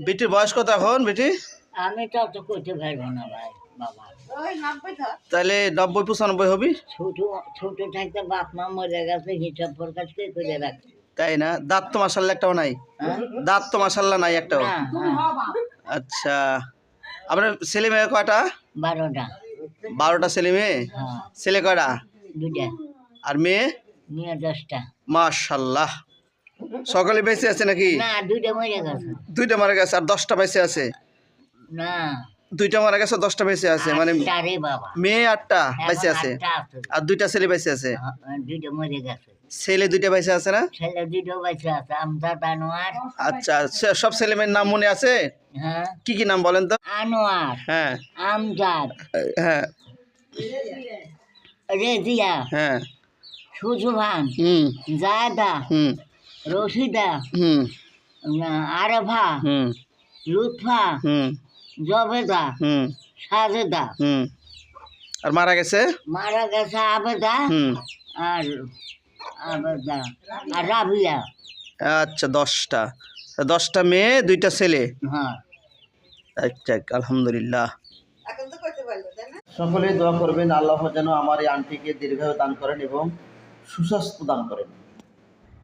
বেটির বয়স কত এখন বেটি? আমি তো করতে পারবো না ভাই বাবা। তাহলে 90-95 হবি। ছোট ছোট থাকতে বাপ মা মরে গেছে, হিসাব প্রকাশ করে রাখছে। তাই না? দাঁত তো মাশাআল্লাহ একটাও নাই। দাঁত তো মাশাআল্লাহ নাই একটাও। না, আচ্ছা, আপনার ছেলে মেয়ে কয়টা? 12টা। 12টা ছেলে মেয়ে? হ্যাঁ, ছেলে কয়টা? 2টা। আর মেয়ে? মেয়ে 10টা। মাশাআল্লাহ। সকলে বেঁচে আছে নাকি? না, 2টা মরে গেছে। 2টা মারা গেছে আর 10টা বেঁচে আছে? না, 2টা মারা গেছে 10টা বেঁচে আছে, মানে 8টা রে বাবা। মেয়ে 8টা বেঁচে এখন আছে 8টা আছে। আর 2টা ছেলে বেঁচে আছে। 2টা মরে গেছে। ছেলে 2টা বেঁচে আছে না? ছেলে 2টা বেঁচে আছে, আমজাদ আনোয়ার। আচ্ছা, সব ছেলে মেয়ের নাম মনে আছে? হ্যাঁ, কি কি নাম বলেন তো? আনোয়ার, হ্যাঁ আমজাদ, হ্যাঁ রেজিয়া, হ্যাঁ। সুজুভান, হুম জায়দা, হুম রশিদা, হুম আরভা, হুম লুৎফা, হুম জবেদা, হুম সাজেদা। হুম। আর মারা গেছে? মারা গেছে আবেদা হুম। আর আবেদা আর রাবিয়া। আচ্ছা, 10টা। 10টা মেয়ে 2টা ছেলে। হ্যাঁ, আচ্ছা, আলহামদুলিল্লাহ। সকলে দোয়া করবেন আল্লাহ যেন আমার এই আন্টিকে দীর্ঘায়ু দান করেন এবং সুস্বাস্থ্য দান করেন।